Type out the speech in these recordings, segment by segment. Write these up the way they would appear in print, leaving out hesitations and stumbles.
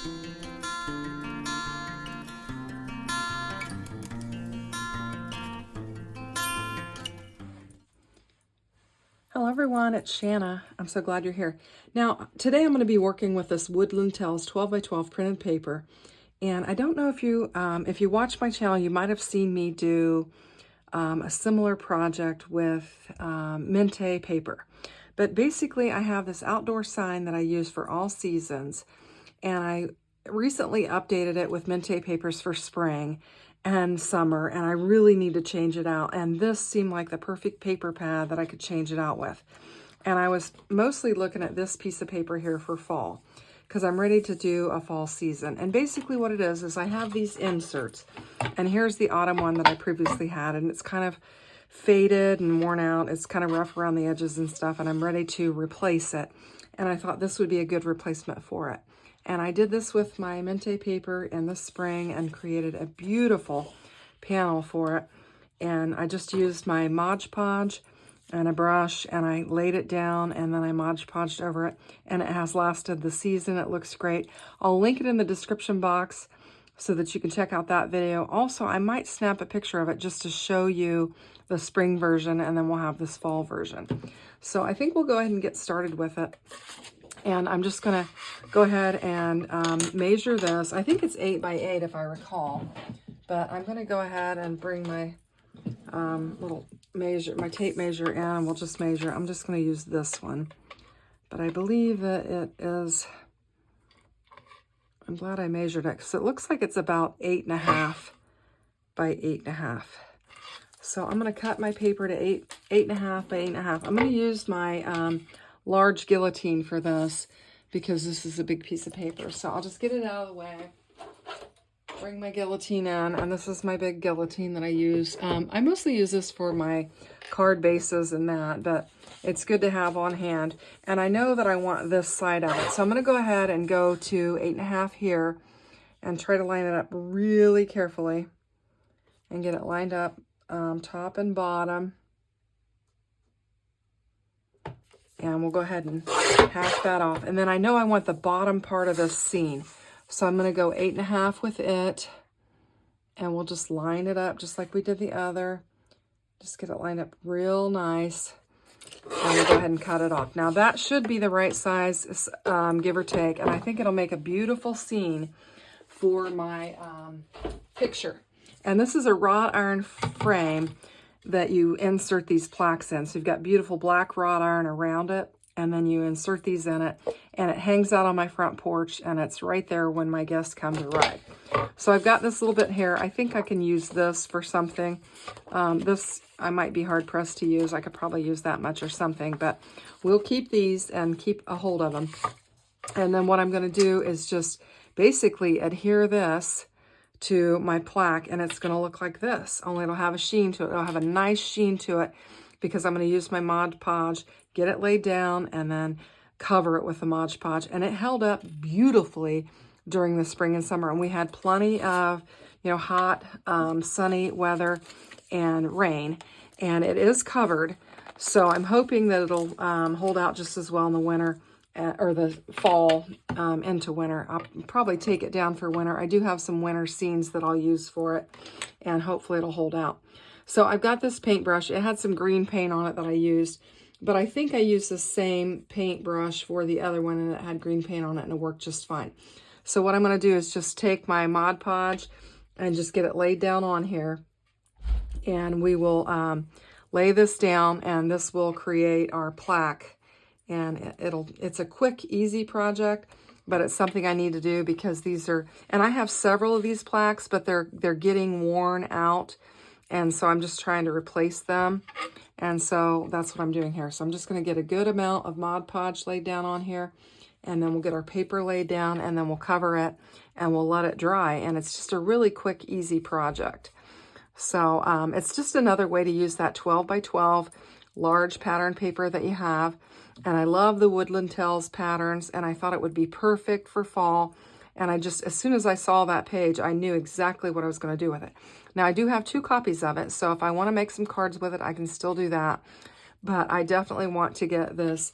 Hello everyone, it's Shanna. I'm so glad you're here. Now, today I'm going to be working with this Woodland Tales 12 by 12 printed paper. And I don't know if you watch my channel, you might have seen me do a similar project with Mente paper. But basically, I have this outdoor sign that I use for all seasons. And I recently updated it with Mente papers for spring and summer, and I really need to change it out. And this seemed like the perfect paper pad that I could change it out with. And I was mostly looking at this piece of paper here for fall, because I'm ready to do a fall season. And basically what it is I have these inserts. And here's the autumn one that I previously had, and it's kind of faded and worn out. It's kind of rough around the edges and stuff, and I'm ready to replace it. And I thought this would be a good replacement for it. And I did this with my Mente paper in the spring and created a beautiful panel for it. And I just used my Modpodge and a brush, and I laid it down, and then I Modpodged over it, and it has lasted the season. It looks great. I'll link it in the description box so that you can check out that video. Also, I might snap a picture of it just to show you the spring version, and then we'll have this fall version. So I think we'll go ahead and get started with it. And I'm just going to go ahead and measure this. I think it's 8 by 8 if I recall. But I'm going to go ahead and bring my my tape measure in, and we'll just measure. I'm just going to use this one. But I believe that it is, I'm glad I measured it, because it looks like it's about 8.5 by 8.5. So I'm going to cut my paper to 8.5 by 8.5. I'm going to use my large guillotine for this, because this is a big piece of paper. So I'll just get it out of the way, bring my guillotine in, and this is my big guillotine that I use. I mostly use this for my card bases and that, but it's good to have on hand. And I know that I want this side of it, so I'm going to go ahead and go to 8.5 here and try to line it up really carefully and get it lined up top and bottom. And we'll go ahead and half that off. And then I know I want the bottom part of this scene. So I'm going to go 8.5 with it. And we'll just line it up just like we did the other. Just get it lined up real nice. And we'll go ahead and cut it off. Now that should be the right size, give or take. And I think it'll make a beautiful scene for my picture. And this is a wrought iron frame that you insert these plaques in. So you've got beautiful black wrought iron around it, and then you insert these in it, and it hangs out on my front porch, and it's right there when my guests come to ride. So I've got this little bit here. I think I can use this for something. This I might be hard pressed to use. I could probably use that much or something, but we'll keep these and keep a hold of them. And then what I'm going to do is just basically adhere this to my plaque, and it's going to look like this, only it'll have a sheen to it. It'll have a nice sheen to it, because I'm going to use my Mod Podge, get it laid down, and then cover it with the Mod Podge. And it held up beautifully during the spring and summer, and we had plenty of, hot, sunny weather and rain, and it is covered. So I'm hoping that it'll hold out just as well in the winter, or the fall into winter. I'll probably take it down for winter. I do have some winter scenes that I'll use for it, and hopefully it'll hold out. So I've got this paintbrush. It had some green paint on it that I used, but I think I used the same paintbrush for the other one, and it had green paint on it, and it worked just fine. So what I'm going to do is just take my Mod Podge and just get it laid down on here, and we will lay this down, and this will create our plaque. And it's a quick, easy project, but it's something I need to do, because these are, and I have several of these plaques, but they're getting worn out. And so I'm just trying to replace them. And so that's what I'm doing here. So I'm just going to get a good amount of Mod Podge laid down on here, and then we'll get our paper laid down, and then we'll cover it, and we'll let it dry. And it's just a really quick, easy project. So it's just another way to use that 12 by 12 large pattern paper that you have. And I love the Woodland Tales patterns, and I thought it would be perfect for fall. And I just, as soon as I saw that page, I knew exactly what I was going to do with it. Now, I do have 2 copies of it, so if I want to make some cards with it, I can still do that. But I definitely want to get this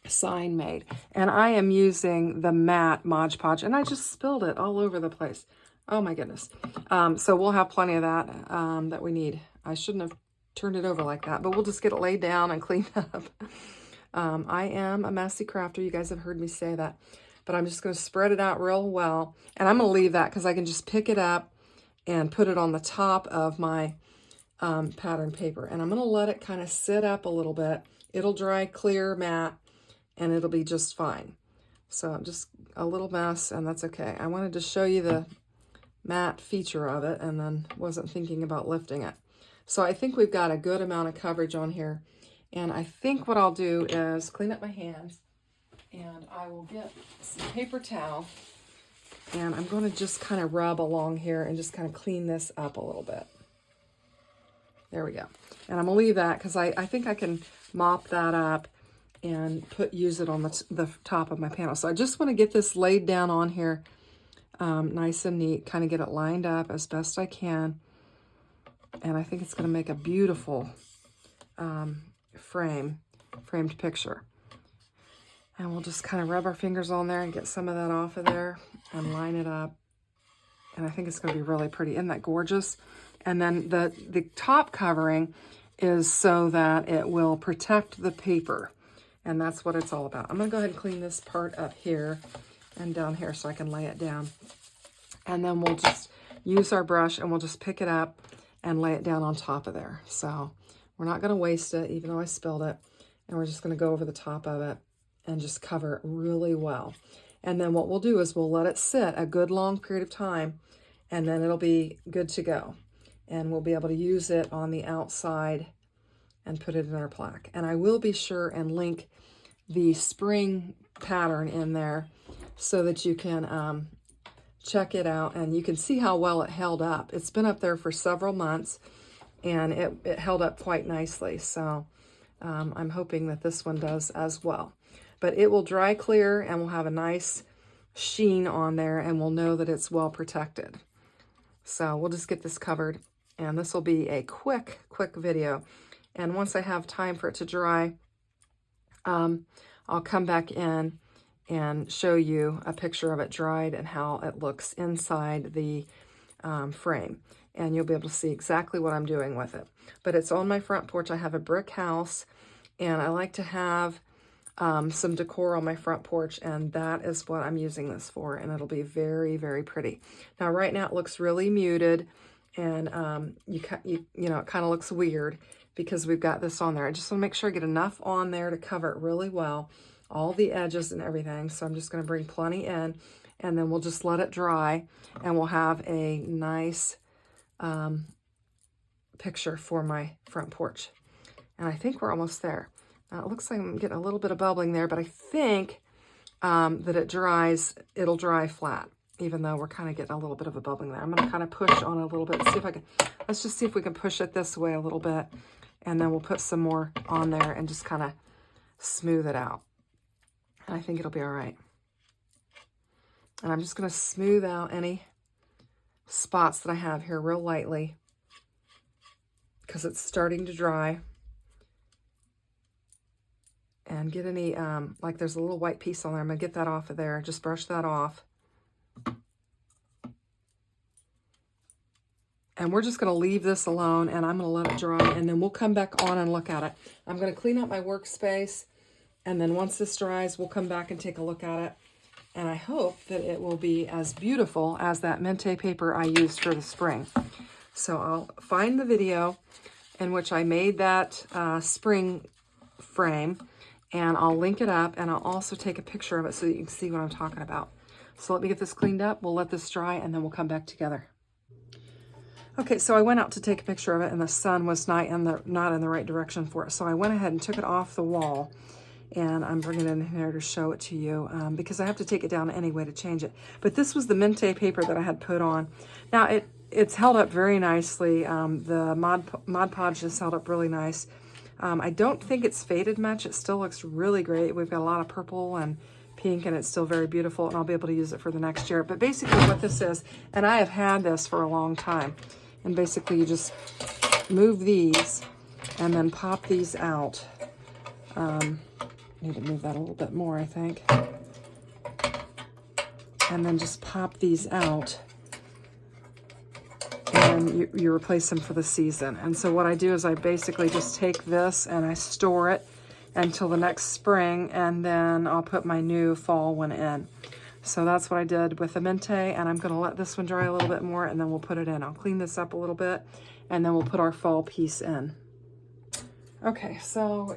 sign made. And I am using the matte Modpodge, and I just spilled it all over the place. Oh my goodness. So we'll have plenty of that that we need. I shouldn't have turned it over like that, but we'll just get it laid down and cleaned up. I am a messy crafter. You guys have heard me say that. But I'm just going to spread it out real well. And I'm going to leave that because I can just pick it up and put it on the top of my pattern paper. And I'm going to let it kind of sit up a little bit. It'll dry clear, matte, and it'll be just fine. So just a little mess, and that's okay. I wanted to show you the matte feature of it and then wasn't thinking about lifting it. So I think we've got a good amount of coverage on here. And I think what I'll do is clean up my hands, and I will get some paper towel, and I'm going to just kind of rub along here and just kind of clean this up a little bit. There we go. And I'm going to leave that because I think I can mop that up and use it on the top of my panel. So I just want to get this laid down on here nice and neat, kind of get it lined up as best I can. And I think it's going to make a beautiful framed picture. And we'll just kind of rub our fingers on there and get some of that off of there and line it up. And I think it's going to be really pretty. Isn't that gorgeous? And then the top covering is so that it will protect the paper. And that's what it's all about. I'm going to go ahead and clean this part up here and down here so I can lay it down. And then we'll just use our brush and we'll just pick it up and lay it down on top of there. So we're not going to waste it, even though I spilled it. And we're just going to go over the top of it and just cover it really well. And then what we'll do is we'll let it sit a good long period of time, and then it'll be good to go. And we'll be able to use it on the outside and put it in our plaque. And I will be sure and link the spring pattern in there so that you can check it out and you can see how well it held up. It's been up there for several months, and it held up quite nicely. So I'm hoping that this one does as well. But it will dry clear and we'll have a nice sheen on there, and we'll know that it's well protected. So we'll just get this covered, and this will be a quick video. And once I have time for it to dry, I'll come back in and show you a picture of it dried and how it looks inside the frame. And you'll be able to see exactly what I'm doing with it. But it's on my front porch. I have a brick house, and I like to have some decor on my front porch, and that is what I'm using this for, and it'll be very, very pretty. Now, right now it looks really muted, and you know, it kind of looks weird because we've got this on there. I just want to make sure I get enough on there to cover it really well, all the edges and everything. So I'm just going to bring plenty in, and then we'll just let it dry, and we'll have a nice picture for my front porch. And I think we're almost there. It looks like I'm getting a little bit of bubbling there, but I think that it'll dry flat, even though we're kind of getting a little bit of a bubbling there. I'm going to kind of push on it a little bit, see if I can, let's just see if we can push it this way a little bit, and then we'll put some more on there and just kind of smooth it out. And I think it'll be all right. And I'm just going to smooth out any spots that I have here real lightly because it's starting to dry. And get any, like there's a little white piece on there. I'm going to get that off of there. Just brush that off. And we're just going to leave this alone, and I'm going to let it dry, and then we'll come back on and look at it. I'm going to clean up my workspace, and then once this dries, we'll come back and take a look at it. And I hope that it will be as beautiful as that Mente paper I used for the spring. So I'll find the video in which I made that spring frame, and I'll link it up, and I'll also take a picture of it so that you can see what I'm talking about. So let me get this cleaned up. We'll let this dry, and then we'll come back together. Okay, so I went out to take a picture of it, and the sun was not in the right direction for it. So I went ahead and took it off the wall, and I'm bringing it in here to show it to you because I have to take it down anyway to change it. But this was the Mente paper that I had put on. Now, it's held up very nicely. The Modpodge has held up really nice. I don't think it's faded much. It still looks really great. We've got a lot of purple and pink, and it's still very beautiful, and I'll be able to use it for the next year. But basically what this is, and I have had this for a long time, and basically you just move these and then pop these out Need to move that a little bit more, I think. And then just pop these out. And you replace them for the season. And so what I do is I basically just take this and I store it until the next spring, and then I'll put my new fall one in. So that's what I did with the Mente, and I'm gonna let this one dry a little bit more, and then we'll put it in. I'll clean this up a little bit, and then we'll put our fall piece in. Okay, so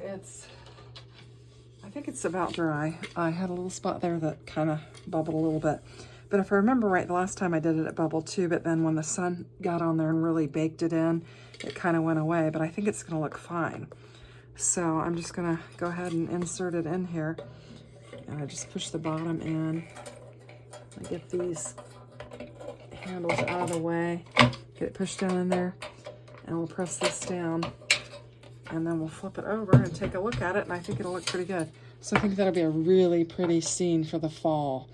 I think it's about dry. I had a little spot there that kind of bubbled a little bit. But if I remember right, the last time I did it, it bubbled too, but then when the sun got on there and really baked it in, it kind of went away, but I think it's gonna look fine. So I'm just gonna go ahead and insert it in here. And I just push the bottom in. I get these handles out of the way, get it pushed down in there, and we'll press this down. And then we'll flip it over and take a look at it, and I think it'll look pretty good. So I think that'll be a really pretty scene for the fall.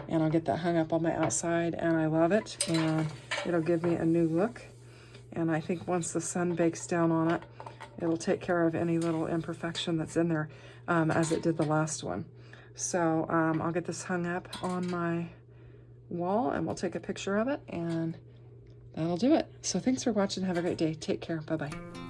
And I'll get that hung up on my outside, and I love it. And it'll give me a new look. And I think once the sun bakes down on it, it'll take care of any little imperfection that's in there, as it did the last one. So I'll get this hung up on my wall, and we'll take a picture of it, and that'll do it. So thanks for watching. Have a great day. Take care. Bye-bye.